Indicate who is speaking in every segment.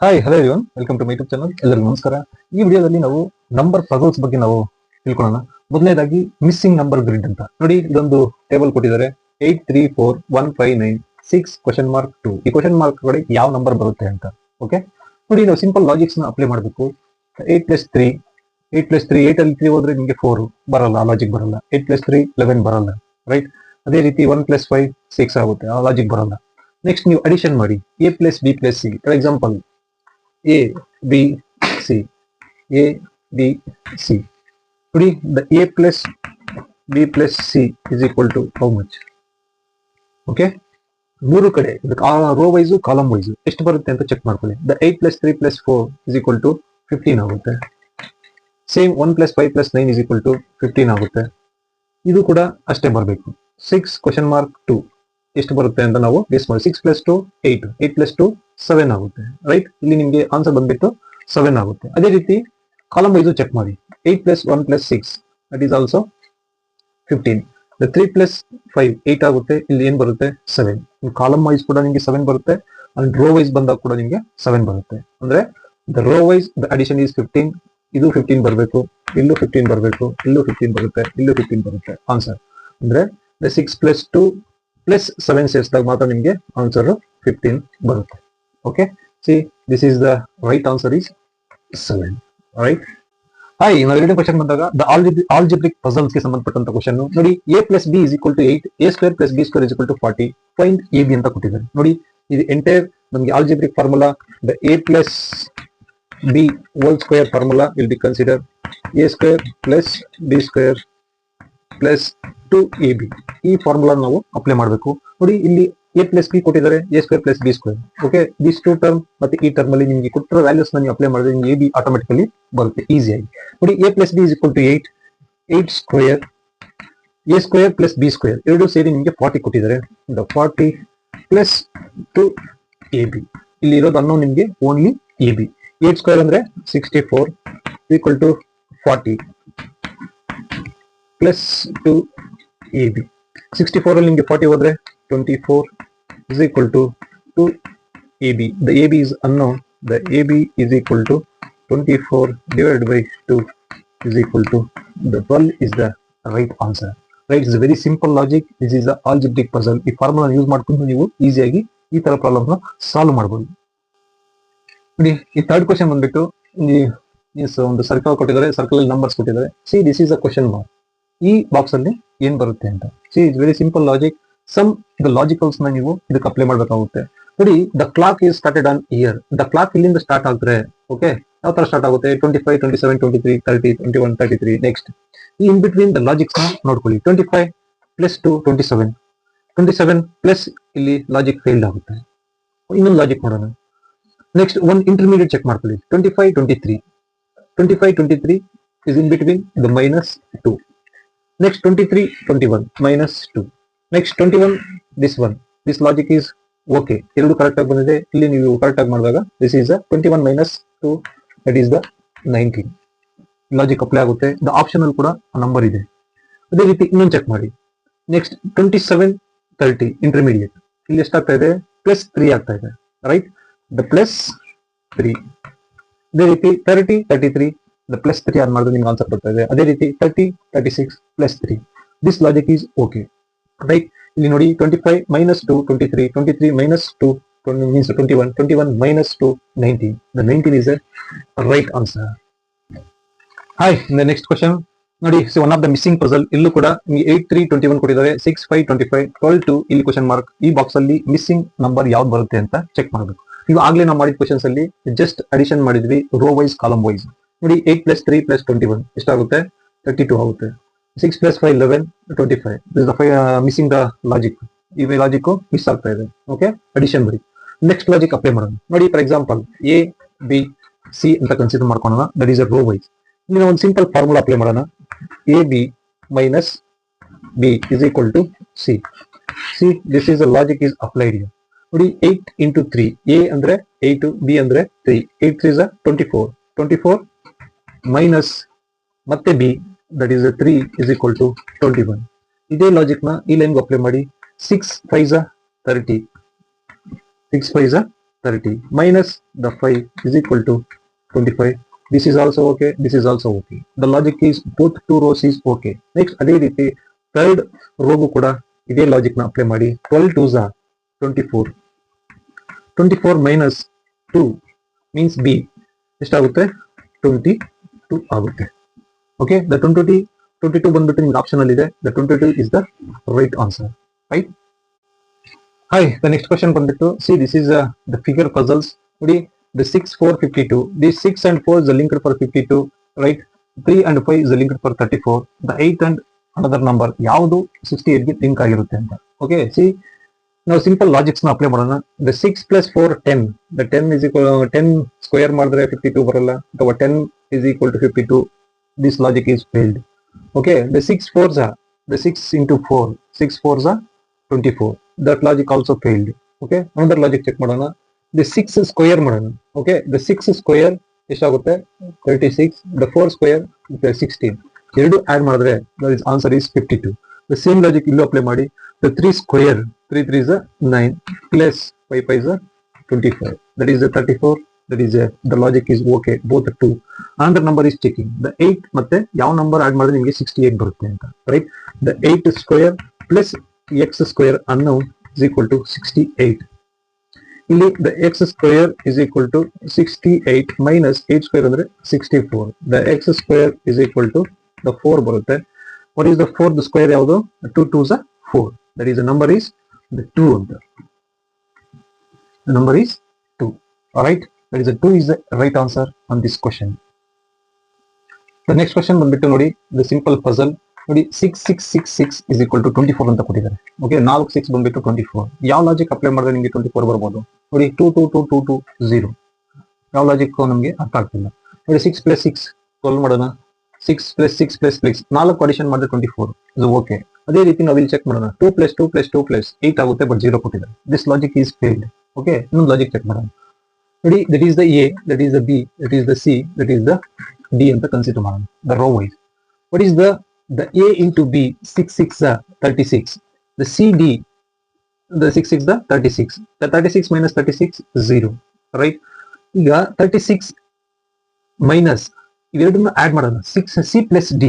Speaker 1: Hi hello everyone, welcome to my YouTube channel. ಎಲ್ಲರಿಗೂ ನಮಸ್ಕಾರ. ಈ ವಿಡಿಯೋದಲ್ಲಿ ನಾವು ನಂಬರ್ ಪಜಲ್ಸ್ ಬಗ್ಗೆ ನಾವು ತಿಳ್ಕೊಳ್ಳೋಣ. ಮೊದಲನೇದಾಗಿ ಮಿಸ್ಸಿಂಗ್ ನಂಬರ್ ಗ್ರಿಡ್ ಅಂತ ನೋಡಿ, ಇದೊಂದು ಟೇಬಲ್ ಕೊಟ್ಟಿದ್ದಾರೆ. 834159 ಕ್ವಶನ್ ಮಾರ್ಕ್ 2. ಈ ಕ್ವಶನ್ ಮಾರ್ಕ್ ಕಡೆ ಯಾವ ನಂಬರ್ ಬರುತ್ತೆ ಅಂತ. ಓಕೆ ನೋಡಿ, ನಾವು ಸಿಂಪಲ್ ಲಾಜಿಕ್ಸ್ ನ ಅಪ್ಲೈ ಮಾಡಬೇಕು. 8+3 8 ಅಲ್ಲಿ 3 ಹೋದ್ರೆ ನಿಮಗೆ 4 ಬರಲ್ಲ, ಆ ಲಾಜಿಕ್ ಬರಲ್ಲ. 8+3 11 ಬರಲ್ಲ, ರೈಟ್. ಅದೇ ರೀತಿ 1+5 6 ಆಗುತ್ತೆ, ಆ ಲಾಜಿಕ್ ಬರಲ್ಲ. ನೆಕ್ಸ್ಟ್ ನೀವು ಅಡಿಷನ್ ಮಾಡಿ, A+B+C. For example A, B, C, A, B, C. Today, the A plus B plus C is equal to how much? Okay? ಮೂರು ಕಡೆ ರೋ ವೈಸು ಕಾಲಮ್ ವೈಸು ಎಷ್ಟು ಬರುತ್ತೆ ಅಂತ ಚೆಕ್ ಮಾಡ್ಕೊಳ್ಳಿ. The 8+3+4 is equal to 15 ಆಗುತ್ತೆ. Same 1+5+9 is equal to 15 ಆಗುತ್ತೆ. ಇದು ಕೂಡ ಅಷ್ಟೇ ಬರಬೇಕು. 6 ಕ್ವಶನ್ ಮಾರ್ಕ್ 2 ಎಷ್ಟು ಬರುತ್ತೆ ಅಂತ ನಾವು ಗೆಸ್ ಮಾಡಿ. 6+2 8, 8+2 7 ಆಗುತ್ತೆ, ರೈಟ್. ಇಲ್ಲಿ ನಿಮಗೆ ಆನ್ಸರ್ ಬಂದ್ಬಿಟ್ಟು 7 ಆಗುತ್ತೆ. ಅದೇ ರೀತಿ ಕಾಲಮ್ ವೈಸು ಚೆಕ್ ಮಾಡಿ. 8+1+6 ದಟ್ ಈಸ್ ಆಲ್ಸೋ 15. 3+5 8 ಆಗುತ್ತೆ. ಇಲ್ಲಿ ಏನ್ ಬರುತ್ತೆ 7. ಕಾಲಮ್ ವೈಸ್ ಕೂಡ ನಿಮಗೆ 7 ಬರುತ್ತೆ, ಅಂಡ್ ರೋ ವೈಸ್ ಬಂದಾಗ ಕೂಡ ನಿಮಗೆ 7 ಬರುತ್ತೆ. ಅಂದ್ರೆ the row wise the addition is 15. ಇದು 15 ಬರಬೇಕು, ಇಲ್ಲೂ 15 ಬರಬೇಕು, ಇಲ್ಲೂ 15 ಬರುತ್ತೆ, ಇಲ್ಲೂ 15 ಬರುತ್ತೆ ಆನ್ಸರ್. ಅಂದ್ರೆ 6+2+7 ಸೇರಿಸಿದಾಗ ಮಾತ್ರ ನಿಮಗೆ ಆನ್ಸರ್ 15 ಬರುತ್ತೆ. Okay, see this is the right answer is 7, right. Hi, ನಾವು ಎರಡನೇ ಕ್ವಶನ್ ಬಂದಾಗ ದ ಆಲ್ಜಿಬ್ರಿಕ್ ಪಜಲ್ಸ್ ಗೆ ಸಂಬಂಧಪಟ್ಟಂತ ಕ್ವಶನ್ ನೋಡಿ. A+B is equal to 8, A² + B² is equal to 40. Find AB ಅಂತ ಕೊಟ್ಟಿದ್ದಾರೆ ನೋಡಿ. ಇದು ಎಂಟೈರ್ ನಮಗೆ algebraic formula. The A+B whole square formula will be considered A² + B² + 2AB. ಈ ಫಾರ್ಮುಲಾ ನಾವು ಅಪ್ಲೈ ಮಾಡಬೇಕು ನೋಡಿ. ಇಲ್ಲಿ A+B ಕೊಟ್ಟಿದ್ದಾರೆ, A² + B². Okay, this two term ಮತ್ತೆ ಈ ಟರ್ಮ್ ಅಲ್ಲಿ ನಿಮಗೆ ಕೊಟ್ಟಿರೋ ವ್ಯಾಲ್ಯೂಸ್ ನೀವು ಅಪ್ಲೈ ಮಾಡಿದ್ರೆ ನಿಮಗೆ AB ಆಟೋಮೆಟಿಕಲಿ ಬರುತ್ತೆ ಈಸಿಯಾಗಿ ನೋಡಿ. A+B is equal to 8, 8² A² + B² ಎರಡು ಸೇರಿ ನಿಮಗೆ 40 ಕೊಟ್ಟಿದ್ದಾರೆ. 40 + 2AB. ಇಲ್ಲಿ ಇರೋದು ಅನ್ನೋ ನಿಮಗೆ ಓನ್ಲಿ AB. 8² ಅಂದ್ರೆ 64 equal to 40 + 2AB. 64 ಅಲ್ಲಿ ನಿಮಗೆ 40 ಹೋದ್ರೆ 24 is equal to 2AB. The AB is unknown. The AB is equal to 24 divided by 2 is equal to the 12 is the right answer. Right, it's a very simple logic. This is the algebraic puzzle. ಈ formula use ಮಾಡ್ಕೊಂಡು ನೀವು ಈಸಿಯಾಗಿ ಈ ತರ problem ನ solve ಮಾಡಬಹುದು ನೋಡಿ. ಈ ಥರ್ಡ್ ಕ್ವಶನ್ ಬಂದ್ಬಿಟ್ಟು ಒಂದು ಸರ್ಕಲ್ ಕೊಟ್ಟಿದ್ದಾರೆ, ಸರ್ಕಲ್ ಅಲ್ಲಿ ನಂಬರ್ಸ್ ಕೊಟ್ಟಿದ್ದಾರೆ. See this is a question mark. ಈ ಬಾಕ್ಸ್ ಅಲ್ಲಿ ಏನ್ ಬರುತ್ತೆ ಅಂತ. See it's very simple logic. Some the logicals ನ ನೀವು ಇದಕ್ಕೆ ಅಪ್ಲೈ ಮಾಡಬೇಕಾಗುತ್ತೆ ನೋಡಿ. The clock is started on year. The clock ಇಲ್ಲಿಂದ ಸ್ಟಾರ್ಟ್ ಆಗ್ತಾರೆ. ಓಕೆ, ಯಾವ ತರ ಸ್ಟಾರ್ಟ್ ಆಗುತ್ತೆ? 25, 27, 23, 30, 21, 33. ನೆಕ್ಸ್ಟ್ ಈ ಇನ್ ಬಿಟ್ವೀನ್ ದ ಲಾಜಿಕ್ಸ್ ನ ನೋಡ್ಕೊಳ್ಳಿ. 25 + 2 27, 27 ಪ್ಲಸ್ ಇಲ್ಲಿ ಲಾಜಿಕ್ ಫೇಲ್ಡ್ ಆಗುತ್ತೆ. ಇನ್ನೊಂದು ಲಾಜಿಕ್ ಮಾಡೋಣ. ನೆಕ್ಸ್ಟ್ ಒಂದು ಇಂಟರ್ಮೀಡಿಯೇಟ್ ಚೆಕ್ ಮಾಡ್ಕೊಳ್ಳಿ. 25, 23, 25, 23 is in between the -2. Next 23, 21 -2. Next 21, this one. This logic is okay. ಎರಡು ಕರೆಕ್ಟ್ ಆಗಿ ಬಂದಿದೆ. ಇಲ್ಲಿ ನೀವು ಕರೆಕ್ಟ್ ಆಗಿ ಮಾಡಿದಾಗ this is a 21 - 2 that is the 19. Logic apply ಆಗುತ್ತೆ. ದ ಆಪ್ಷನ್ ಅಲ್ಲಿ ಕೂಡ ನಂಬರ್ ಇದೆ. ಅದೇ ರೀತಿ ಇನ್ನೊಂದು ಚೆಕ್ ಮಾಡಿ. Next 27, 30 intermediate. ಇಲ್ಲಿ ಎಷ್ಟಾಗ್ತಾ ಇದೆ? +3 ಆಗ್ತಾ ಇದೆ, ರೈಟ್. ದ +3. ಅದೇ ರೀತಿ 30, 33 ದ +3 ಆನ್ ಮಾಡಿದ್ರೆ ನಿಮ್ಗೆ ಆನ್ಸರ್ ಬರ್ತಾ ಇದೆ. ಅದೇ ರೀತಿ 30, 36 +3. This logic is okay, right. ಇಲ್ಲಿ ನೋಡಿ 25 - 2 23, 23 - 2 means 21, 21 - 2 19. The 19 is a right answer. Hi, the next question ನೋಡಿ. So one of the missing puzzle. ಇಲ್ಲೂ ಕೂಡ ನಿಮಗೆ 8, 3, 21 ಕೊಟ್ಟಿದ್ದಾರೆ. 6, 5, 25, 12, 2 ಇಲ್ಲಿ ಕ್ವಶನ್ ಮಾರ್ಕ್. ಈ ಬಾಕ್ಸ್ ಅಲ್ಲಿ ಮಿಸ್ಸಿಂಗ್ ನಂಬರ್ ಯಾವ್ದು ಬರುತ್ತೆ ಅಂತ ಚೆಕ್ ಮಾಡಬೇಕು. ನೀವು ಆಗ್ಲೇ ನಾವು ಮಾಡಿದ ಕ್ವಶನ್ಸ್ ಅಲ್ಲಿ ಜಸ್ಟ್ ಅಡಿಷನ್ ಮಾಡಿದ್ವಿ, ರೋ ವೈಸ್ ಕಾಲಮ್ ವೈಸ್ ನೋಡಿ. 8 + 3 + 21 ಎಷ್ಟಾಗುತ್ತೆ? 32 ಆಗುತ್ತೆ. 6 + 5 11, 25. This is the missing the logic. ಈ ಲಾಜಿಕ್ ಮಿಸ್ ಆಗ್ತಾ ಇದೆ. ಓಕೆ, ಅಡಿಷನ್ ಬರಿ. ನೆಕ್ಸ್ಟ್ ಲಾಜಿಕ್ ಅಪ್ಲೈ ಮಾಡೋಣ ನೋಡಿ. ಫಾರ್ ಎಕ್ಸಾಂಪಲ್ ABC ಅಂತ ಕನ್ಸಿಡರ್ ಮಾಡ್ಕೊಳ್ಳೋಣ. That is a row wise. ಇಲ್ಲಿ ನಾವು ಒಂದು ಸಿಂಪಲ್ ಫಾರ್ಮುಲಾ ಅಪ್ಲೈ ಮಾಡೋಣ. AB - B is equal to C. See, this is the logic is applied here. ನೋಡಿ 8 × 3. A ಅಂದ್ರೆ 8, B ಅಂದ್ರೆ 3. 8 3 is 24. 24 minus ಮತ್ತೆ B that is 3 is equal to 21. ಇದೇ logic ನ ಈ ಲೈನ್ ಅಪ್ಲೈ ಮಾಡಿ. 6 5 30, 6 5 30 minus the 5 is equal to 25. This is also okay, this is also okay. The logic is both two rows is okay. Next ಅದೇ ರೀತಿ third row ಕೂಡ ಇದೇ logic ನ apply ಮಾಡಿ 12 2s are 24. 24 minus 2 means B ಎಷ್ಟಾಗುತ್ತೆ 22 ಆಗುತ್ತೆ. Okay, the 22 ಬಂದ್ಬಿಟ್ಟು ನಿಮ್ಗೆ ಆಪ್ಷನ್ ಅಲ್ಲಿ ಇದೆ. The 22 is the right answer, right? Hi, the next question ಬಂದ್ಬಿಟ್ಟು see this is the figure puzzles. ನೋಡಿ the 6 4 52, these 6 and 4 is the linked for 52, right? 3 and 5 is the linked for 34. The 8 and another number ಯಾವುದು 68 ಗೆ link ಆಗಿರುತ್ತೆ ಅಂತ. Okay, see ನಾವು simple logics ನ apply ಮಾಡೋಣ. the 6 plus 4 10, the 10 is equal 10 square ಮಾಡಿದ್ರೆ 52 ಬರಲ್ಲ, ಅಥವಾ 10 is equal to 52. This logic is failed. Okay, the 6 4s are the 6 into 4, 6 4s are 24. That logic also failed. Okay, another logic check ಮಾಡೋಣ. the 6 square ಮಾಡೋಣ. Okay, the 6 square ಎಷ್ಟಾಗುತ್ತೆ 36, the 4 square 16. ಎರಡು add ಮಾಡಿದ್ರೆ the answer is 52. the same logic ಇಲ್ಲೂ apply ಮಾಡಿ. the 3 square 3 3 is 9 plus 5 5 is 25. that is 34. that is the logic is okay, both the two. another number is checking the 8 ಮತ್ತೆ ಯಾವ number add ಮಾಡಿದ್ರೆ ನಿಮಗೆ 68 ಬರುತ್ತೆ ಅಂತ, right? the 8 square plus x square unknown is equal to 68. ಇಲ್ಲಿ the x square is equal to 68 minus 8 square ಅಂದ್ರೆ 64. the x square is equal to the 4 ಬರುತ್ತೆ. what is the 4th square ಯಾವುದು? 2 2s are 4. that is the number is the 2 ಅಂತ. the number is 2. all right, that is the 2 is the right answer on this question. the next question ಬಂದ್ಬಿಟ್ಟು ನೋಡಿ the simple puzzle. ನೋಡಿ 6666 is equal to 24 ಅಂತ ಕೊಟ್ಟಿದ್ದಾರೆ. Okay, 4 6 ಬಂದ್ಬಿಟ್ಟು 24. ಯಾವ logic apply ಮಾಡಿದ್ರೆ ನಿಮಗೆ 24 ಬರ್ಬೋದು? ನೋಡಿ 2 2 2 2 2 0. ಯಾವ ಲಾಜಿಕ್ ನಮಗೆ ಅರ್ಥ ಆಗ್ತಿಲ್ಲ. ನೋಡಿ 6 plus 6 12 ಮಾಡೋಣ. 6 plus 6 plus 6 4 ಅಡಿಷನ್ ಮಾಡಿದ್ರೆ 24 ಇದು ಓಕೆ. ಅದೇ ರೀತಿ ನಾವು ಇಲ್ಲಿ ಚೆಕ್ ಮಾಡೋಣ. 2 plus 2 plus 2 plus 8 ಆಗುತ್ತೆ, ಬಟ್ 0 ಕೊಟ್ಟಿದ್ದಾರೆ. This logic is failed. Okay, ಇನ್ನೊಂದು ಲಾಜಿಕ್ ಚೆಕ್ ಮಾಡೋಣ. ನೋಡಿ that is the A, that is the B, that is the C, that is the D ಅಂತ ಕನ್ಸಿಡರ್ ಮಾಡೋಣ. The row wise what is the A into B 6 6 36, the CD the 6 6 36, the 36 minus 36 0, right? ಈಗ 36 minus ಇವೆರಡನ್ನು add ಮಾಡೋಣ. 6 C plus D.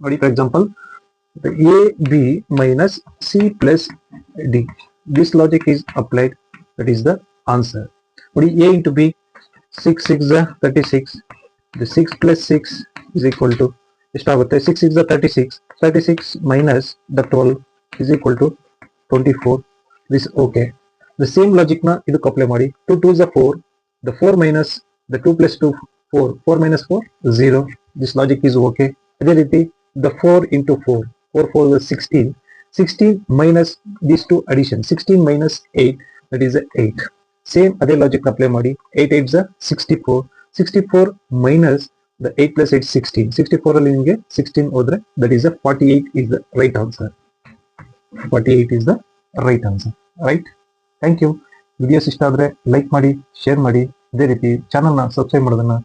Speaker 1: ನೋಡಿ for example the A B minus C plus D. this logic is applied, that is the answer. ನೋಡಿ A into B 6 6 36, the 6 plus 6 is equal to ಎಷ್ಟಾಗುತ್ತೆ? 6 6 36, 36 minus the 12 is equal to 24. this okay. the same logic ನ ಇದಕ್ಕೆ apply ಮಾಡಿ. 2 2 is 4, the 4 minus the 2 plus 2 4, 4 minus 4 0. this logic is okay. ಅದೇ ರೀತಿ the 4 into 4, 4 4 is 16, 16 minus these two addition, 16 minus 8, that is 8. same ಅದೇ logic ನ apply ಮಾಡಿ. 8 8 is 64, 64 minus the 8 plus 8 16, 64 ಅಲ್ಲಿ ನಿಮಗೆ 16 ಹೋದ್ರೆ that is 48 is the right answer. 48 is the right answer, right? thank you. Videos ಇಷ್ಟ ಆದ್ರೆ like ಮಾಡಿ, share ಮಾಡಿ, ಅದೇ ರೀತಿ ಚಾನಲ್ನ ಸಬ್ಸ್ಕ್ರೈಬ್ ಮಾಡೋದನ್ನ